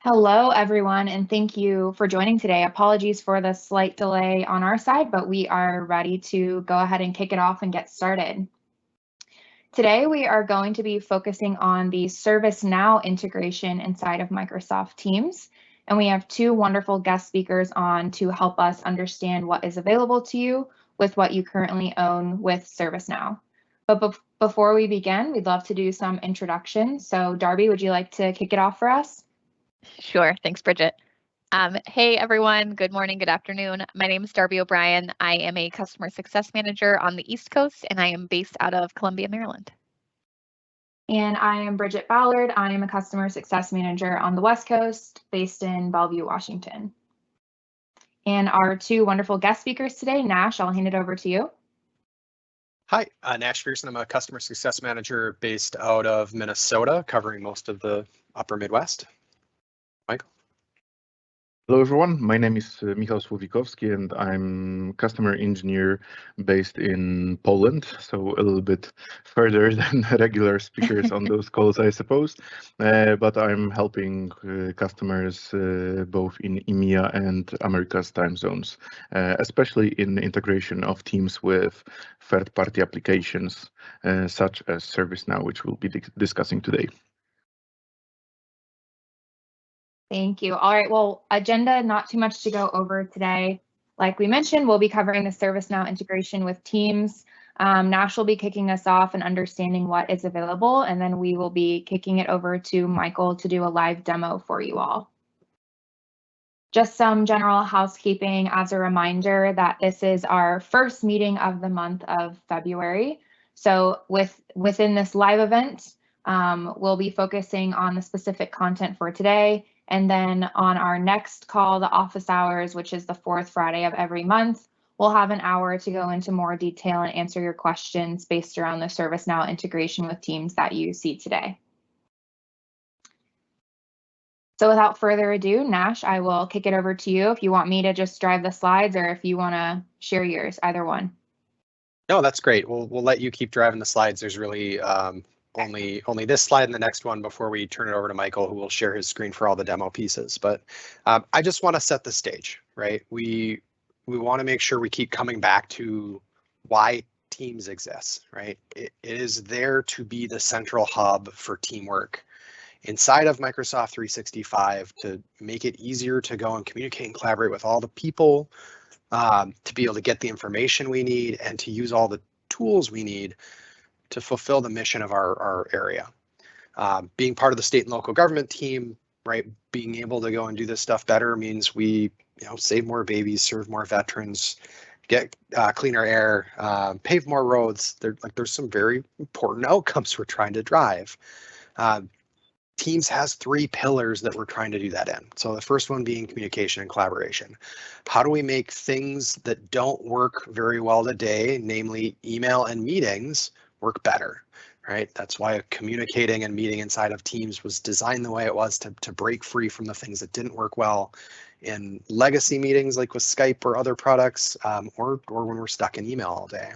Hello, everyone, and thank you for joining today. Apologies for the slight delay on our side, but we are ready to go ahead and kick it off and get started. Today, we are going to be focusing on the ServiceNow integration inside of Microsoft Teams, and we have two wonderful guest speakers on to help us understand what is available to you with what you currently own with ServiceNow. But before we begin, we'd love to do some introductions. So Darby, would you like to kick it off for us? Sure. Thanks, Bridget. Hey, everyone. Good morning, good afternoon. My name is Darby O'Brien. I am a customer success manager on the East Coast, and I am based out of Columbia, Maryland. And I am Bridget Ballard. I am a customer success manager on the West Coast, based in Bellevue, Washington. And our two wonderful guest speakers today, Nash, I'll hand it over to you. Hi, Nash Pearson. I'm a customer success manager based out of Minnesota, covering most of the upper Midwest. Michael. Hello, everyone. My name is Michał Słowikowski, and I'm customer engineer based in Poland, so a little bit further than regular speakers on those calls, I suppose. But I'm helping customers both in EMEA and Americas time zones, especially in the integration of Teams with third-party applications such as ServiceNow, which we'll be discussing today. Thank you. All right, well, agenda, not too much to go over today. Like we mentioned, we'll be covering the ServiceNow integration with Teams. Nash will be kicking us off and understanding what is available, and then we will be kicking it over to Michael to do a live demo for you all. Just some general housekeeping as a reminder that this is our first meeting of the month of February. So within this live event, we'll be focusing on the specific content for today. And then on our next call, the office hours, which is the fourth Friday of every month, we'll have an hour to go into more detail and answer your questions based around the ServiceNow integration with Teams that you see today. So without further ado, Nash, I will kick it over to you if you want me to just drive the slides or if you want to share yours, either one. No, that's great. We'll let you keep driving the slides. There's really only this slide and the next one before we turn it over to Michael, who will share his screen for all the demo pieces. But I just want to set the stage, right? We want to make sure we keep coming back to why Teams exists, right? It is there to be the central hub for teamwork inside of Microsoft 365 to make it easier to go and communicate and collaborate with all the people, to be able to get the information we need and to use all the tools we need to fulfill the mission of our area. Being part of the state and local government team, right? Being able to go and do this stuff better means we, save more babies, serve more veterans, get cleaner air, pave more roads. There's some very important outcomes we're trying to drive. Teams has three pillars that we're trying to do that in. So the first one being communication and collaboration. How do we make things that don't work very well today, namely email and meetings, work better, right? That's why communicating and meeting inside of Teams was designed the way it was to break free from the things that didn't work well in legacy meetings like with Skype or other products, or when we're stuck in email all day.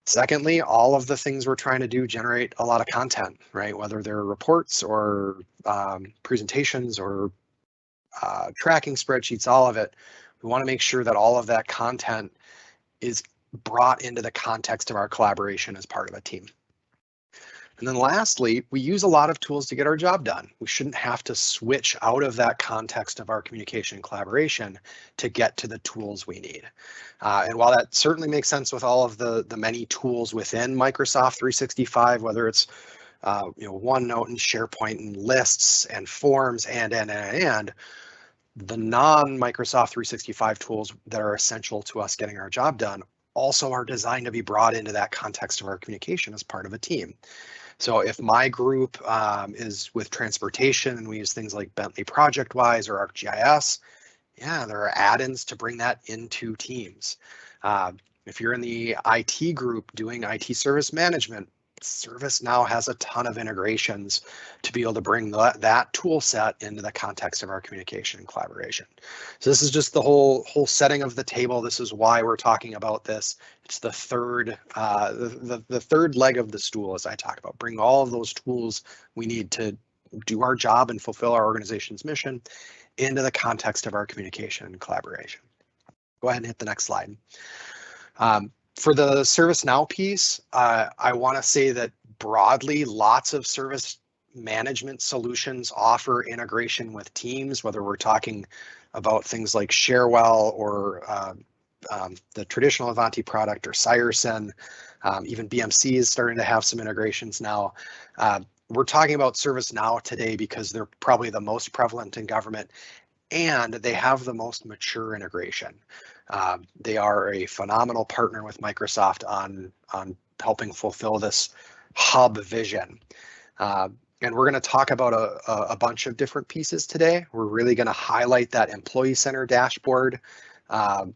Secondly, all of the things we're trying to do generate a lot of content, right? Whether they're reports or presentations or tracking spreadsheets, all of it. We want to make sure that all of that content is brought into the context of our collaboration as part of a team. And then lastly, we use a lot of tools to get our job done. We shouldn't have to switch out of that context of our communication and collaboration to get to the tools we need. And while that certainly makes sense with all of the many tools within Microsoft 365, whether it's OneNote and SharePoint and lists and forms and the non-Microsoft 365 tools that are essential to us getting our job done also are designed to be brought into that context of our communication as part of a team. So if my group is with transportation and we use things like Bentley ProjectWise or ArcGIS, yeah, there are add-ins to bring that into Teams. If you're in the IT group doing IT service management, ServiceNow has a ton of integrations to be able to bring that tool set into the context of our communication and collaboration. So this is just the whole setting of the table. This is why we're talking about this. It's the third the third leg of the stool, as I talk about, bring all of those tools we need to do our job and fulfill our organization's mission into the context of our communication and collaboration. Go ahead and hit the next slide. For the ServiceNow piece, I want to say that broadly, lots of service management solutions offer integration with Teams, whether we're talking about things like Sharewell or the traditional Avanti product or Syrson. Even BMC is starting to have some integrations now. We're talking about ServiceNow today because they're probably the most prevalent in government and they have the most mature integration. They are a phenomenal partner with Microsoft on helping fulfill this hub vision. And we're going to talk about a bunch of different pieces today. We're really going to highlight that employee center dashboard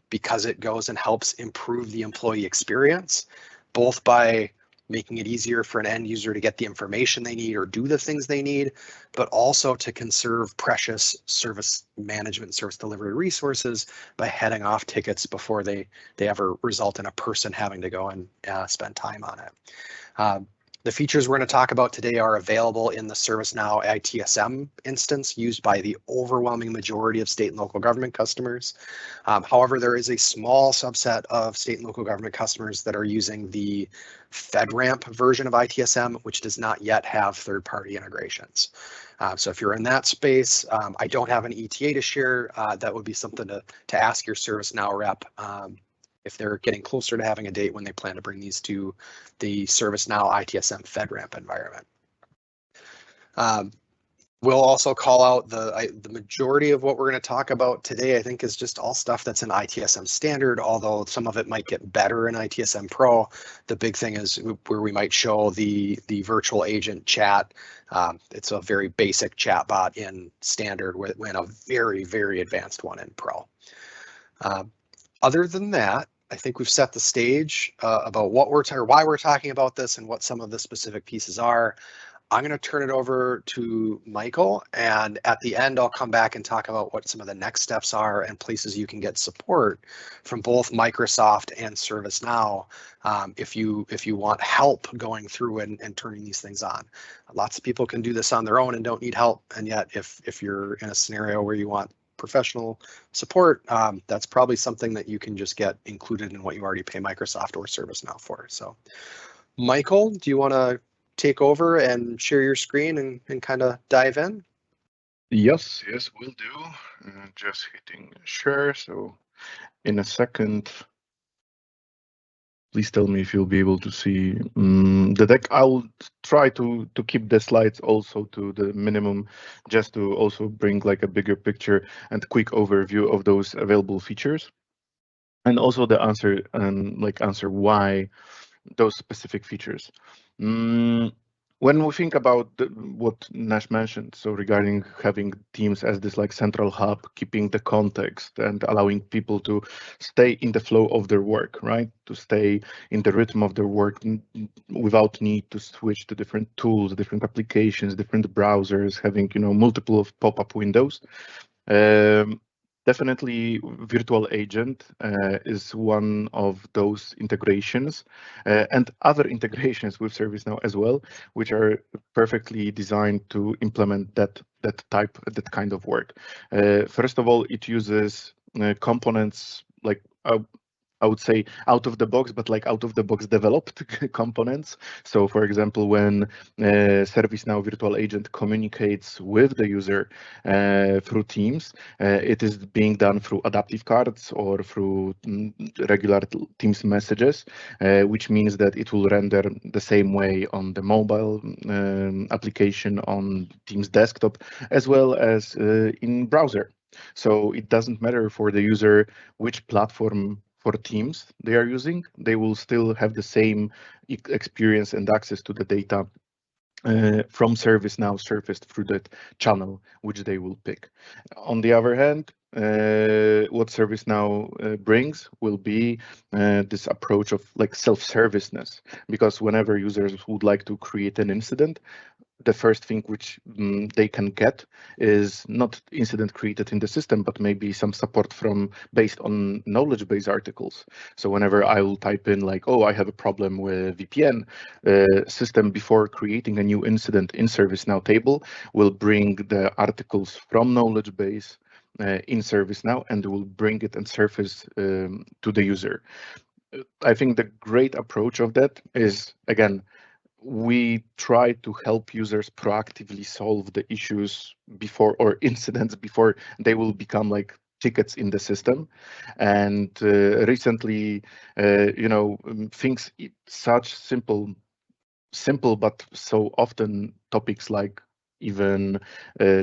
because it goes and helps improve the employee experience, both by making it easier for an end user to get the information they need or do the things they need, but also to conserve precious service management, service delivery resources by heading off tickets before they ever result in a person having to go and spend time on it. The features we're going to talk about today are available in the ServiceNow ITSM instance used by the overwhelming majority of state and local government customers. However, there is a small subset of state and local government customers that are using the FedRAMP version of ITSM, which does not yet have third-party integrations. So if you're in that space, I don't have an ETA to share. That would be something to ask your ServiceNow rep if they're getting closer to having a date when they plan to bring these to the ServiceNow ITSM FedRAMP environment. We'll also call out the majority of what we're going to talk about today, I think, is just all stuff that's in ITSM standard, although some of it might get better in ITSM Pro. The big thing is where we might show the virtual agent chat. It's a very basic chat bot in standard when a very, very advanced one in Pro. Other than that, I think we've set the stage about what why we're talking about this and what some of the specific pieces are. I'm going to turn it over to Michael, and at the end, I'll come back and talk about what some of the next steps are and places you can get support from both Microsoft and ServiceNow if you want help going through and turning these things on. Lots of people can do this on their own and don't need help, and yet if you're in a scenario where you want professional support, that's probably something that you can just get included in what you already pay Microsoft or ServiceNow for. So, Michael, do you want to take over and share your screen and kind of dive in? Yes, will do. Just hitting share. So in a second, please tell me if you'll be able to see the deck. I'll try to keep the slides also to the minimum, just to also bring like a bigger picture and quick overview of those available features. And also the answer answer why those specific features. When we think about what Nash mentioned, so regarding having Teams as this like central hub, keeping the context and allowing people to stay in the flow of their work, right? To stay in the rhythm of their work without need to switch to different tools, different applications, different browsers, having multiple of pop-up windows. Definitely, virtual agent is one of those integrations and other integrations with ServiceNow as well, which are perfectly designed to implement that kind of work. First of all, it uses components like I would say out of the box, but like out of the box developed components. So for example, when ServiceNow Virtual Agent communicates with the user through Teams, it is being done through adaptive cards or through regular Teams messages, which means that it will render the same way on the mobile application on Teams desktop, as well as in browser. So it doesn't matter for the user which platform for Teams they are using, they will still have the same experience and access to the data from ServiceNow surfaced through that channel which they will pick. On the other hand, what ServiceNow brings will be this approach of like self-serviceness, because whenever users would like to create an incident, the first thing which they can get is not incident created in the system, but maybe some support from based on knowledge base articles. So whenever I will type in like, oh, I have a problem with VPN system, before creating a new incident in ServiceNow table, will bring the articles from knowledge base in ServiceNow and will bring it and surface to the user. I think the great approach of that is, again, we try to help users proactively solve the issues before, or incidents before they will become like tickets in the system. And recently, things such simple but so often topics like even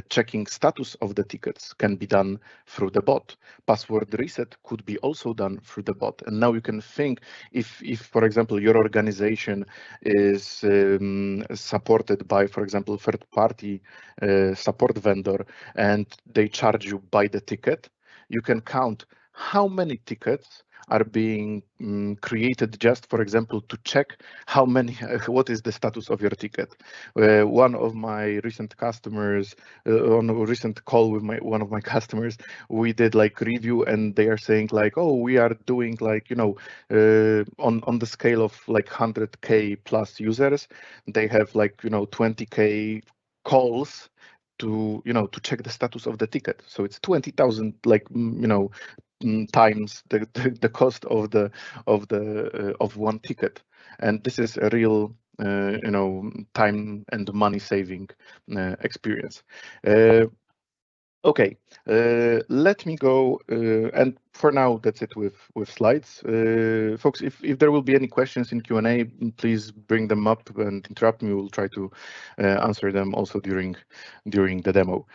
checking status of the tickets can be done through the bot. Password reset could be also done through the bot. And now you can think, if for example, your organization is supported by, for example, third-party support vendor, and they charge you by the ticket, you can count how many tickets are being created just, for example, to check how many, what is the status of your ticket. One of my recent customers, on a recent call with one of my customers, we did like review, and they are saying like, oh, we are doing like, on the scale of like 100K plus users, they have like, 20K calls to check the status of the ticket. So it's 20,000 like times the cost of one ticket, and this is a real time and money saving experience. Okay, let me go, and for now that's it with slides. Folks, if there will be any questions in Q&A, please bring them up and interrupt me. We'll try to answer them also during the demo.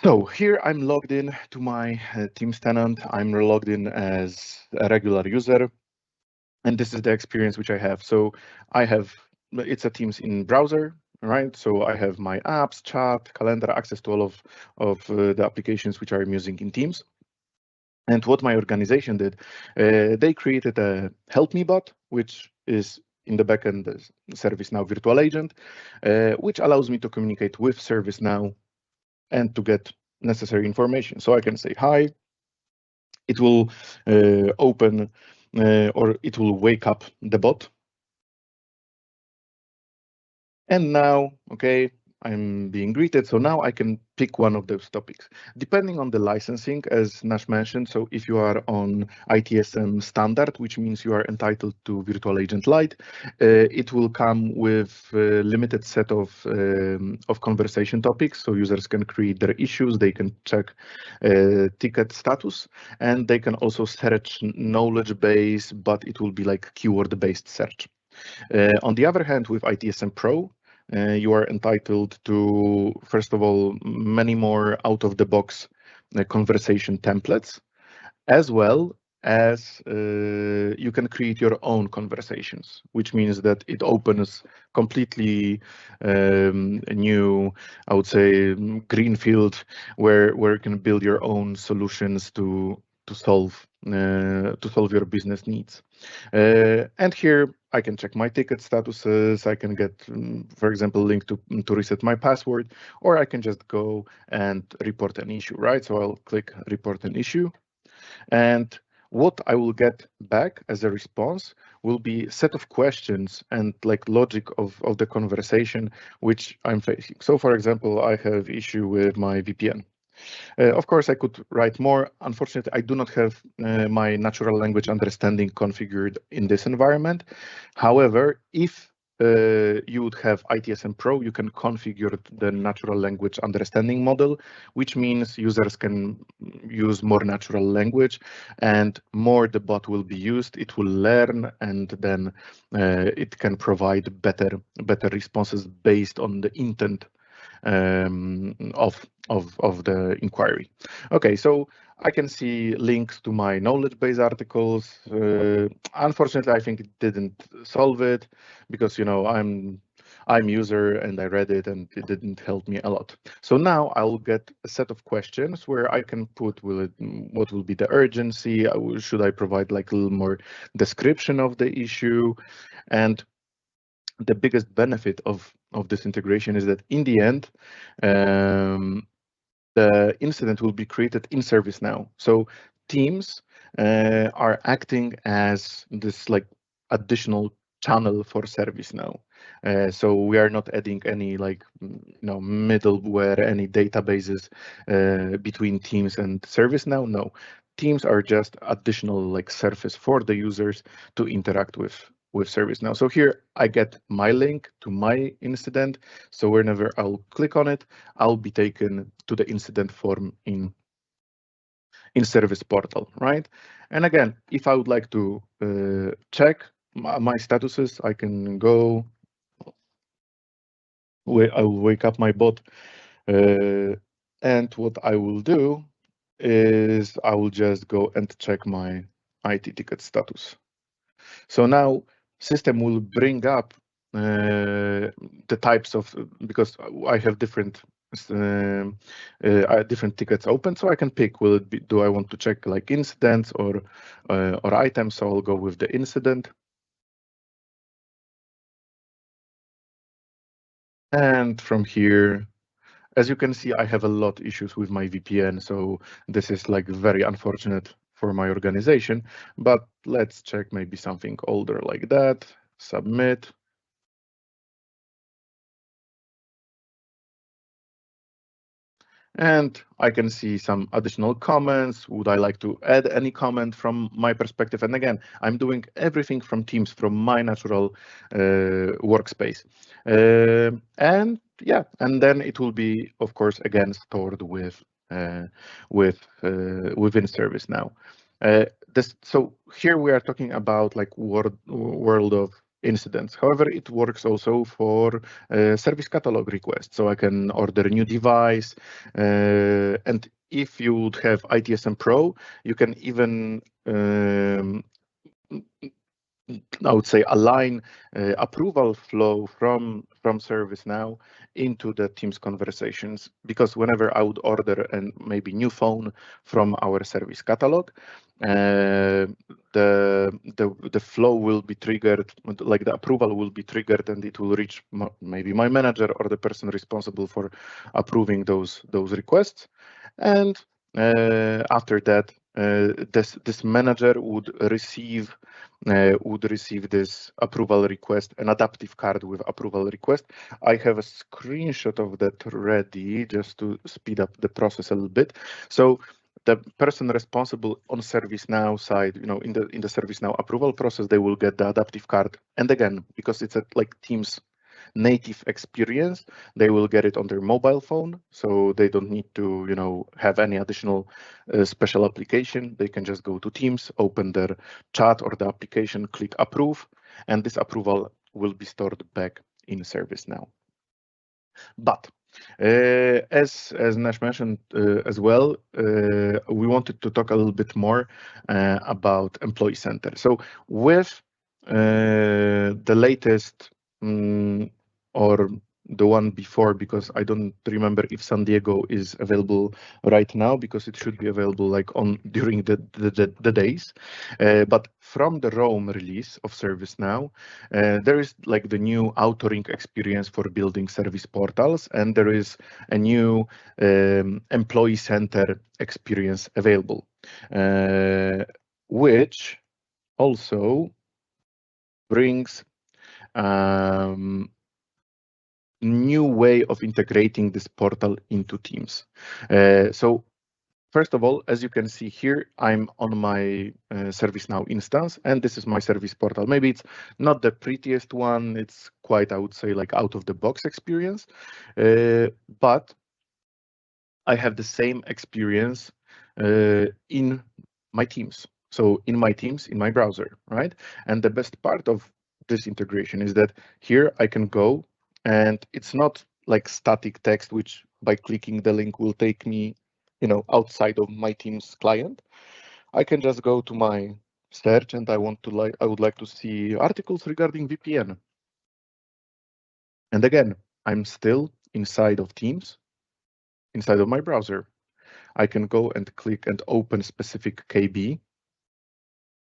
So here I'm logged in to my Teams tenant. I'm logged in as a regular user, and this is the experience which I have. So it's a Teams in browser, right? So I have my apps, chat, calendar, access to all of the applications which I'm using in Teams. And what my organization did, they created a help me bot, which is in the backend the ServiceNow virtual agent, which allows me to communicate with ServiceNow and to get necessary information. So I can say hi, it will open or it will wake up the bot. And now, okay, I'm being greeted. So now I can pick one of those topics, depending on the licensing, as Nash mentioned. So if you are on ITSM standard, which means you are entitled to Virtual Agent Lite, it will come with a limited set of conversation topics. So users can create their issues, they can check ticket status, and they can also search knowledge base, but it will be like keyword-based search. On the other hand, with ITSM Pro, you are entitled to, first of all, many more out-of-the-box conversation templates, as well as you can create your own conversations, which means that it opens completely new, I would say, greenfield, where you can build your own solutions to solve your business needs. And here I can check my ticket statuses. I can get, for example, link to reset my password, or I can just go and report an issue, right? So I'll click report an issue, and what I will get back as a response will be a set of questions and like logic of the conversation which I'm facing. So for example, I have issue with my VPN. Of course, I could write more. Unfortunately, I do not have my natural language understanding configured in this environment. However, if you would have ITSM Pro, you can configure the natural language understanding model, which means users can use more natural language, and more the bot will be used, it will learn, and then it can provide better responses based on the intent of the inquiry. Okay, so I can see links to my knowledge base articles. Unfortunately, I think it didn't solve it because I'm user and I read it and it didn't help me a lot. So now I'll get a set of questions where I can put what will be the urgency? Should I provide like a little more description of the issue? And the biggest benefit of this integration is that in the end, the incident will be created in ServiceNow. So teams are acting as this like additional channel for ServiceNow. So we are not adding any like middleware, any databases between teams and ServiceNow. No, teams are just additional like surface for the users to interact with ServiceNow. So here I get my link to my incident. So whenever I'll click on it, I'll be taken to the incident form in Service Portal, right? And again, if I would like to check my statuses, I can go. I will wake up my bot, and what I will do is I will just go and check my IT ticket status. So now system will bring up the types of, because I have different different tickets open, so I can pick, will it be, do I want to check like incidents or items? So I'll go with the incident. And from here, as you can see, I have a lot of issues with my VPN, so this is like very unfortunate for my organization, but let's check maybe something older like that, submit. And I can see some additional comments. Would I like to add any comment from my perspective? And again, I'm doing everything from Teams, from my natural workspace. And yeah, and then it will be, of course, again stored within ServiceNow. So here we are talking about like world of incidents. However, it works also for service catalog requests. So I can order a new device, and if you would have ITSM Pro, you can even I would say align approval flow from ServiceNow into the Teams conversations, because whenever I would order and maybe new phone from our service catalog, the flow will be triggered, like the approval will be triggered, and it will reach maybe my manager or the person responsible for approving those requests, and after that, this manager would receive this approval request, an adaptive card with approval request. I have a screenshot of that ready just to speed up the process a little bit. So the person responsible on ServiceNow side, in the ServiceNow approval process, they will get the adaptive card. And again, because it's a like Teams native experience, they will get it on their mobile phone, so they don't need to have any additional special application. They can just go to Teams, open their chat or the application, click approve, and this approval will be stored back in ServiceNow. But as Nash mentioned as well, we wanted to talk a little bit more about Employee Center. So with the latest or the one before, because I don't remember if San Diego is available right now, because it should be available like during the days. But from the Rome release of ServiceNow, there is like the new authoring experience for building service portals, and there is a new Employee Center experience available, which also brings new way of integrating this portal into Teams. So first of all, as you can see here, I'm on my ServiceNow instance, and this is my service portal. Maybe it's not the prettiest one. It's quite, I would say, like out of the box experience, but I have the same experience in my Teams. So in my Teams, in my browser, right? And the best part of this integration is that here I can go, and it's not like static text, which by clicking the link will take me, outside of my Teams client. I can just go to my search, and I would like to see articles regarding VPN. And again, I'm still inside of Teams, inside of my browser. I can go and click and open specific KB,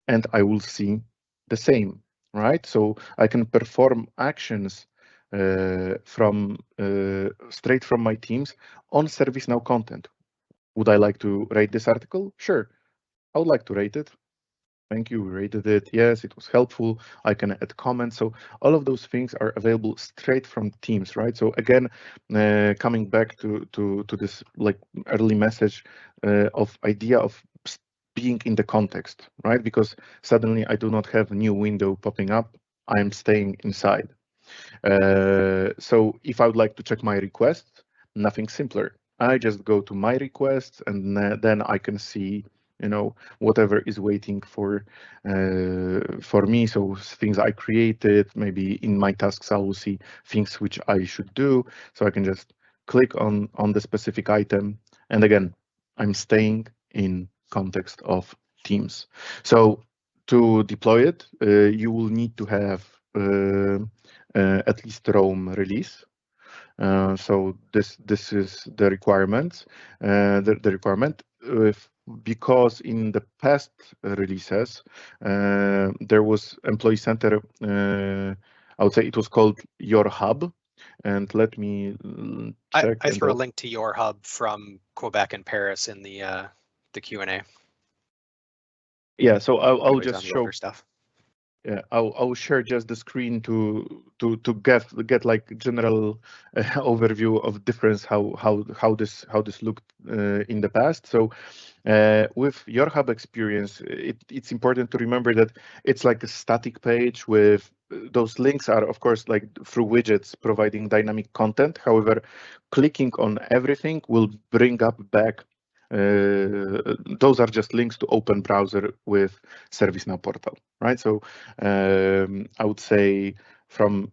and I will see the same. right? So I can perform actions from straight from my teams on ServiceNow content. Would I like to rate this article? Sure, I would like to rate it. Thank you, rated it. Yes, it was helpful. I can add comments. So all of those things are available straight from Teams, right? So again, coming back to this like early message of idea of being in the context, right? Because suddenly I do not have a new window popping up. I'm staying inside. So if I would like to check my requests, nothing simpler. I just go to my requests, and then I can see, whatever is waiting for me. So things I created, maybe in my tasks, I will see things which I should do. So I can just click on the specific item, and again, I'm staying in context of Teams. So to deploy it, you will need to have at least Rome release. So this is the requirement. The requirement, because in the past releases there was Employee Center. I would say it was called Your Hub. And let me check. I threw a link to Your Hub from Quebec and Paris in the Q&A. Yeah, so I'll just show stuff. Yeah, I'll share just the screen to get like general overview of difference how this looked in the past. So with your hub experience, it's important to remember that it's like a static page with those links are of course like through widgets providing dynamic content. However, clicking on everything will bring up back. Those are just links to open browser with ServiceNow portal, right? So I would say from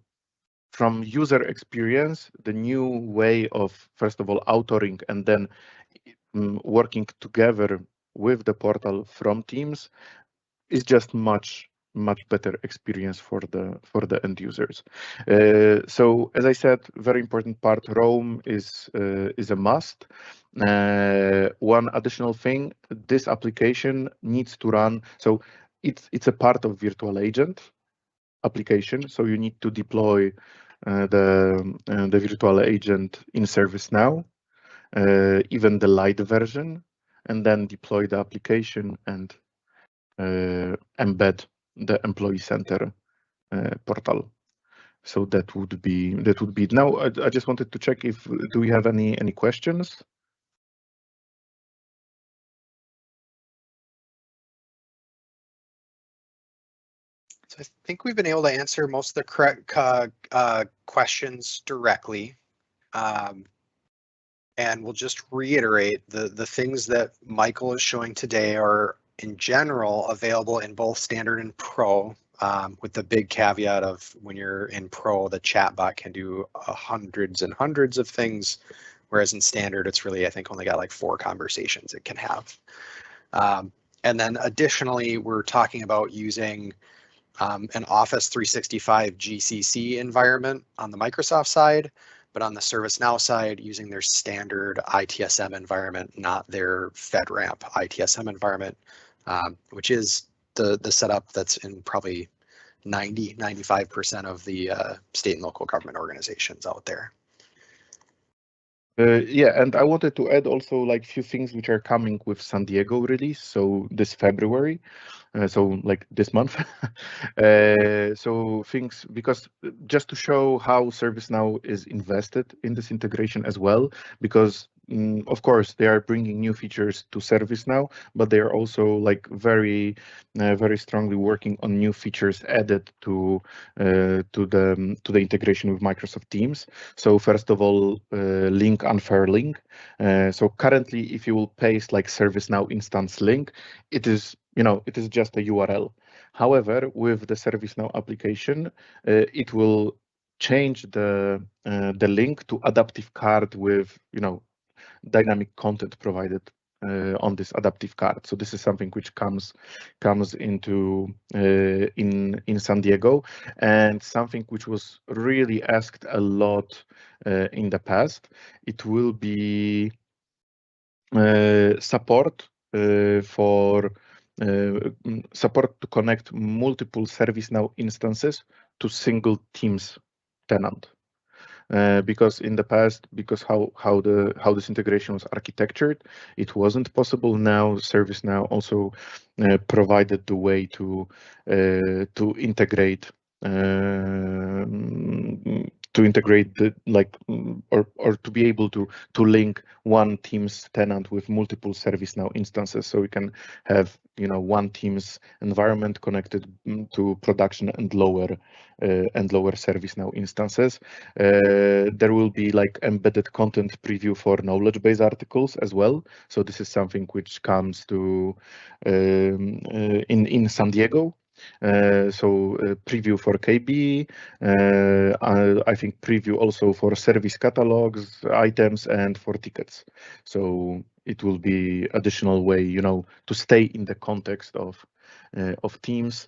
user experience, the new way of first of all authoring and then working together with the portal from Teams is just much better experience for the end users. So as I said, very important part, Rome is a must. One additional thing, this application needs to run, so it's a part of virtual agent application, so you need to deploy the virtual agent in ServiceNow, even the light version, and then deploy the application and embed the Employee Center portal. So that would be it. Now I just wanted to check if do we have any questions? So I think we've been able to answer most of the correct questions directly. And we'll just reiterate the things that Michael is showing today are in general available in both standard and pro, with the big caveat of when you're in pro, the chatbot can do hundreds and hundreds of things, whereas in standard, it's really, I think, only got like 4 conversations it can have. And then additionally, we're talking about using an Office 365 GCC environment on the Microsoft side, but on the ServiceNow side, using their standard ITSM environment, not their FedRAMP ITSM environment, which is the setup that's in probably 95% of the state and local government organizations out there. Yeah, and I wanted to add also like few things which are coming with San Diego release, so this February. So like this month. So things, because just to show how ServiceNow is invested in this integration as well, because of course they are bringing new features to ServiceNow, but they are also like very strongly working on new features added to the integration with Microsoft Teams. So first of all, link unfair link. So currently, if you will paste like ServiceNow instance link, it is just a URL. However, with the ServiceNow application, it will change the link to adaptive card with dynamic content provided on this adaptive card. So this is something which comes into in San Diego, and something which was really asked a lot in the past. It will be support for support to connect multiple ServiceNow instances to single Teams tenant. Because in the past, because how this integration was architectured, it wasn't possible. Now ServiceNow also provided the way to integrate the or to be able to link one Teams tenant with multiple ServiceNow instances, so we can have one Teams environment connected to production and lower ServiceNow instances. There will be like embedded content preview for knowledge base articles as well. So this is something which comes to in San Diego. Preview for KB, I think preview also for service catalogs, items, and for tickets. So it will be additional way, to stay in the context of Teams.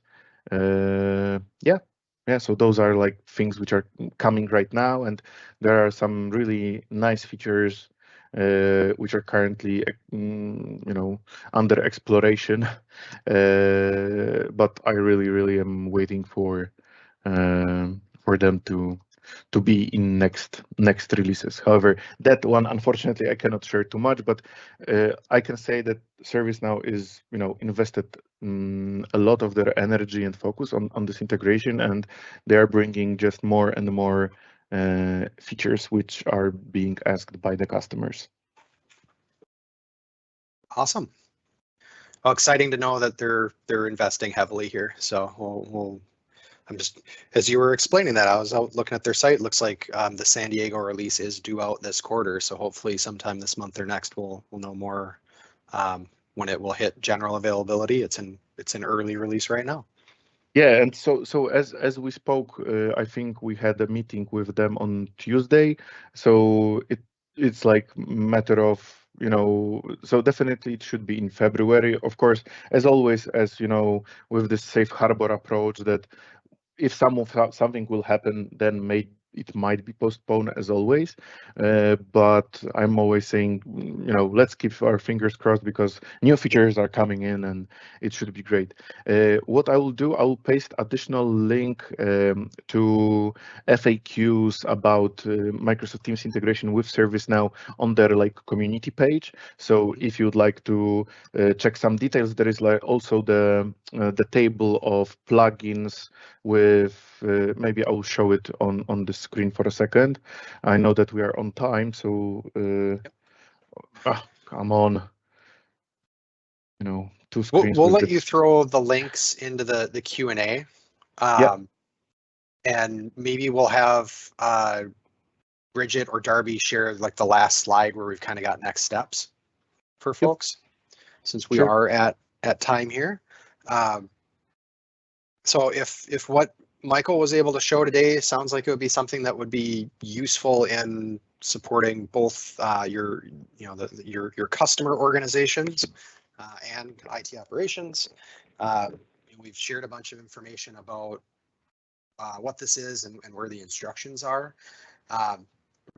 Yeah, so those are like things which are coming right now, and there are some really nice features which are currently, under exploration. But I really am waiting for them to be in next releases. However, that one, unfortunately, I cannot share too much, but I can say that ServiceNow is, invested a lot of their energy and focus on this integration, and they are bringing just more and more features which are being asked by the customers. Awesome. Well, exciting to know that they're investing heavily here. So I'm just, as you were explaining that, I was out looking at their site. Looks like the San Diego release is due out this quarter. So hopefully sometime this month or next, we'll know more when it will hit general availability. It's in early release right now. Yeah, and so as we spoke, I think we had a meeting with them on Tuesday. So it's like matter of, so definitely it should be in February. Of course, as always, as with this safe harbor approach, that if something will happen, then it might be postponed as always. But I'm always saying, let's keep our fingers crossed, because new features are coming in and it should be great. What I will do, I will paste additional link to FAQs about Microsoft Teams integration with ServiceNow on their community page. So if you'd like to check some details, there is also the table of plugins with maybe I will show it on the screen for a second. I know that we are on time, so come on, two screens. We'll let you throw the links into the Q&A, and maybe we'll have Bridget or Darby share like the last slide where we've kind of got next steps for folks, since we are at time here. So if what Michael was able to show today sounds like it would be something that would be useful in supporting both your customer organizations and IT operations. We've shared a bunch of information about what this is and where the instructions are.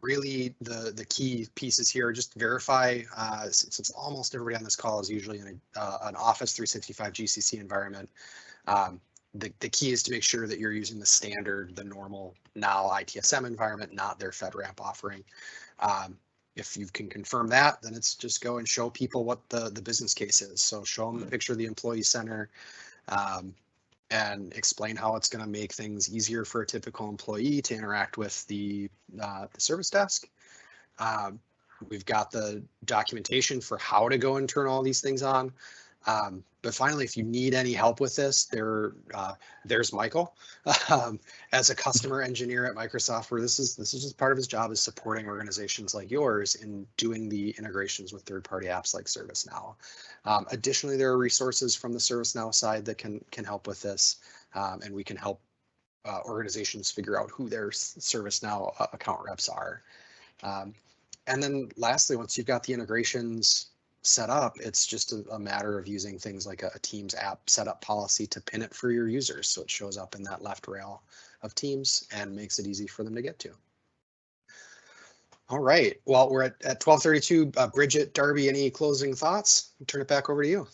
Really, the key pieces here, just verify, since almost everybody on this call is usually in an Office 365 GCC environment. The key is to make sure that you're using the standard, the normal Now ITSM environment, not their FedRAMP offering. If you can confirm that, then it's just go and show people what the business case is. So show them the picture of the employee center and explain how it's going to make things easier for a typical employee to interact with the service desk. We've got the documentation for how to go and turn all these things on. But finally, if you need any help with this, there's Michael as a customer engineer at Microsoft, where this is just part of his job, is supporting organizations like yours in doing the integrations with third-party apps like ServiceNow. Additionally, there are resources from the ServiceNow side that can help with this, and we can help organizations figure out who their ServiceNow account reps are. And then lastly, once you've got the integrations set up, it's just a matter of using things like a Teams app setup policy to pin it for your users, so it shows up in that left rail of Teams and makes it easy for them to get to. All right, well, we're at 12:32. Bridget, Darby, any closing thoughts? I'll turn it back over to you.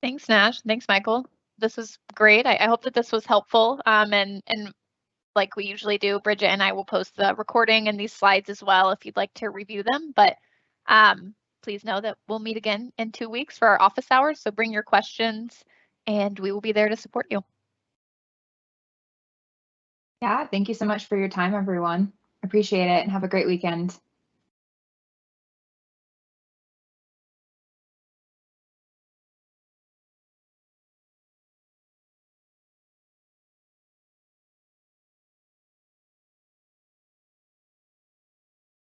Thanks, Nash. Thanks, Michael. This was great. I hope that this was helpful. And like we usually do, Bridget and I will post the recording and these slides as well if you'd like to review them. But please know that we'll meet again in 2 weeks for our office hours. So bring your questions and we will be there to support you. Yeah, thank you so much for your time, everyone. Appreciate it and have a great weekend.